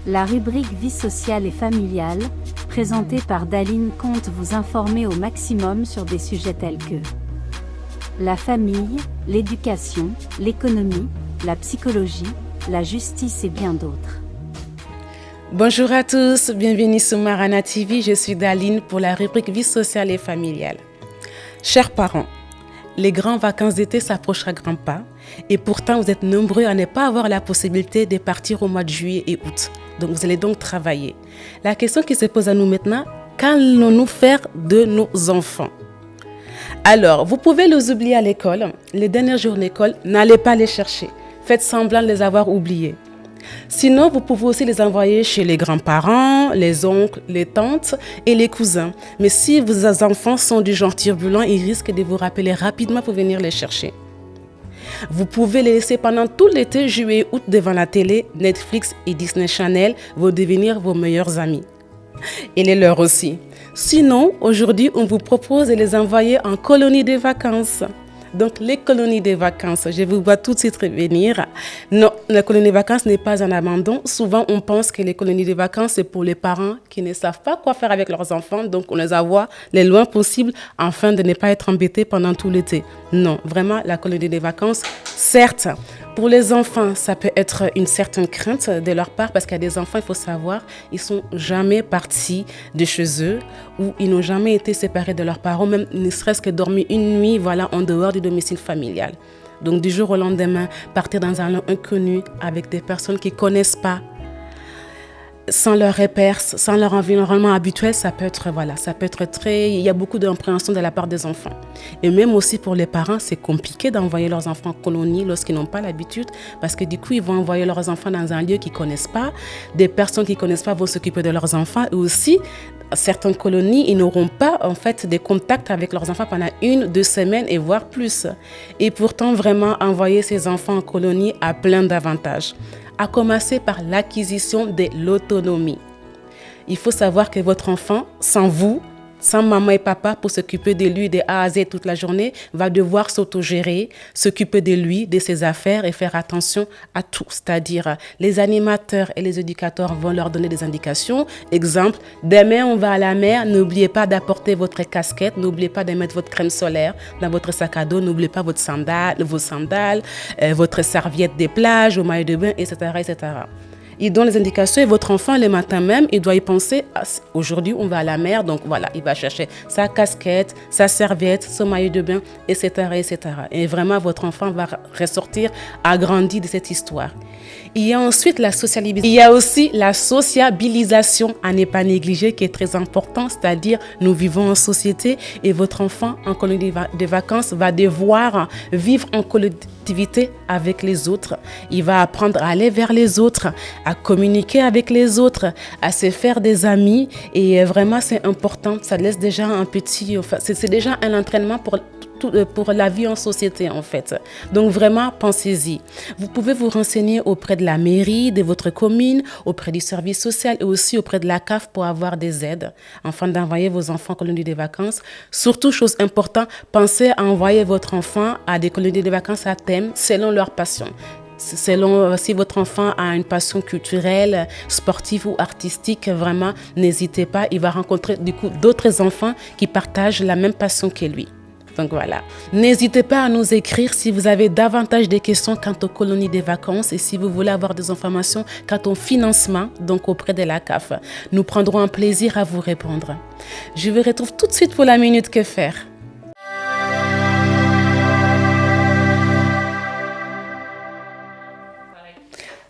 La rubrique Vie sociale et familiale, présentée par Daline, compte vous informer au maximum sur des sujets tels que la famille, l'éducation, l'économie, la psychologie, la justice et bien d'autres. Bonjour à tous, bienvenue sur Marana TV, je suis Daline pour la rubrique Vie sociale et familiale. Chers parents, les grandes vacances d'été s'approchent à grands pas et pourtant vous êtes nombreux à ne pas avoir la possibilité de partir au mois de juillet et août. Donc vous allez donc travailler. La question qui se pose à nous maintenant, qu'allons-nous faire de nos enfants? Alors, vous pouvez les oublier à l'école, les derniers jours d'école, n'allez pas les chercher. Faites semblant de les avoir oubliés. Sinon, vous pouvez aussi les envoyer chez les grands-parents, les oncles, les tantes et les cousins. Mais si vos enfants sont du genre turbulent, ils risquent de vous rappeler rapidement pour venir les chercher. Vous pouvez les laisser pendant tout l'été, juillet, août devant la télé, Netflix et Disney Channel vont devenir vos meilleurs amis. Et les leurs aussi. Sinon, aujourd'hui, on vous propose de les envoyer en colonie de vacances. Donc, les colonies de vacances, je vous vois tout de suite revenir. Non, la colonie de vacances n'est pas un abandon. Souvent, on pense que les colonies de vacances, c'est pour les parents qui ne savent pas quoi faire avec leurs enfants. Donc, on les envoie le loin possible afin de ne pas être embêtés pendant tout l'été. Non, vraiment, la colonie de vacances, certes, pour les enfants, ça peut être une certaine crainte de leur part parce qu'il y a des enfants, il faut savoir, ils sont jamais partis de chez eux ou ils n'ont jamais été séparés de leurs parents, même ne serait-ce que dormir une nuit, voilà, en dehors du domicile familial. Donc du jour au lendemain, partir dans un lieu inconnu avec des personnes qu'ils ne connaissent pas, sans leur repères, sans leur environnement habituel, ça peut être il y a beaucoup d'appréhension de la part des enfants. Et même aussi pour les parents, c'est compliqué d'envoyer leurs enfants en colonie lorsqu'ils n'ont pas l'habitude, parce que du coup, ils vont envoyer leurs enfants dans un lieu qu'ils ne connaissent pas, des personnes qu'ils ne connaissent pas vont s'occuper de leurs enfants, et aussi, certaines colonies, ils n'auront pas en fait des contacts avec leurs enfants pendant 1-2 semaines et voire plus. Et pourtant, vraiment, envoyer ces enfants en colonie a plein d'avantages. À commencer par l'acquisition de l'autonomie. Il faut savoir que votre enfant, sans vous, sans maman et papa pour s'occuper de lui de A à Z toute la journée, va devoir s'autogérer, s'occuper de lui, de ses affaires et faire attention à tout. C'est-à-dire, les animateurs et les éducateurs vont leur donner des indications. Exemple, demain on va à la mer, n'oubliez pas d'apporter votre casquette, n'oubliez pas de mettre votre crème solaire dans votre sac à dos, n'oubliez pas vos sandales, votre serviette de plage, au maillot de bain, etc., etc. Il donne les indications et votre enfant, le matin même, il doit y penser, aujourd'hui on va à la mer, donc voilà, il va chercher sa casquette, sa serviette, son maillot de bain, etc., etc. Et vraiment, votre enfant va ressortir agrandi de cette histoire. Il y a ensuite il y a aussi la sociabilisation à ne pas négliger qui est très important, c'est-à-dire nous vivons en société et votre enfant en colonie de vacances va devoir vivre en collectivité avec les autres. Il va apprendre à aller vers les autres, à communiquer avec les autres, à se faire des amis et vraiment c'est important. Ça laisse déjà c'est déjà un entraînement pour la vie en société en fait. Donc vraiment pensez-y. Vous pouvez vous renseigner auprès de la mairie de votre commune, auprès du service social et aussi auprès de la CAF pour avoir des aides afin d'envoyer vos enfants en colonie de vacances. Surtout, chose importante, pensez à envoyer votre enfant à des colonies de vacances à thème selon leur passion. Selon si votre enfant a une passion culturelle, sportive ou artistique, vraiment n'hésitez pas, il va rencontrer du coup d'autres enfants qui partagent la même passion que lui. Donc voilà. N'hésitez pas à nous écrire si vous avez davantage de questions quant aux colonies de vacances et si vous voulez avoir des informations quant au financement, donc auprès de la CAF. Nous prendrons un plaisir à vous répondre. Je vous retrouve tout de suite pour la Minute Que Faire.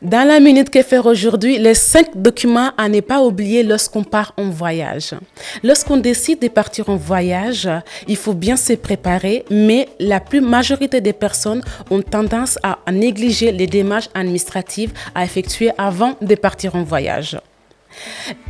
Dans la Minute Que Faire aujourd'hui, les 5 documents à ne pas oublier lorsqu'on part en voyage. Lorsqu'on décide de partir en voyage, il faut bien se préparer, mais la majorité des personnes ont tendance à négliger les démarches administratives à effectuer avant de partir en voyage.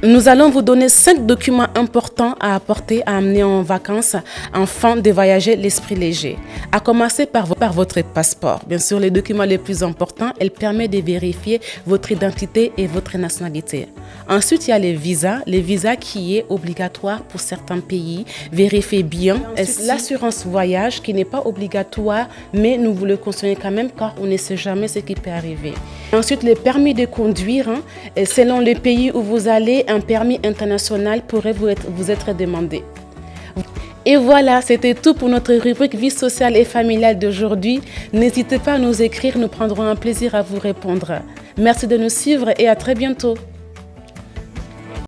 Nous allons vous donner 5 documents importants à apporter, à amener en vacances afin de voyager l'esprit léger. À commencer par votre passeport. Bien sûr, les documents les plus importants, elle permet de vérifier votre identité et votre nationalité. Ensuite, il y a les visas qui est obligatoire pour certains pays. Vérifiez bien. L'assurance voyage qui n'est pas obligatoire, mais nous vous le conseillons quand même car on ne sait jamais ce qui peut arriver. Ensuite, les permis de conduire. Et selon le pays où vous allez, un permis international pourrait vous être demandé. Et voilà, c'était tout pour notre rubrique Vie sociale et familiale d'aujourd'hui. N'hésitez pas à nous écrire, nous prendrons un plaisir à vous répondre. Merci de nous suivre et à très bientôt.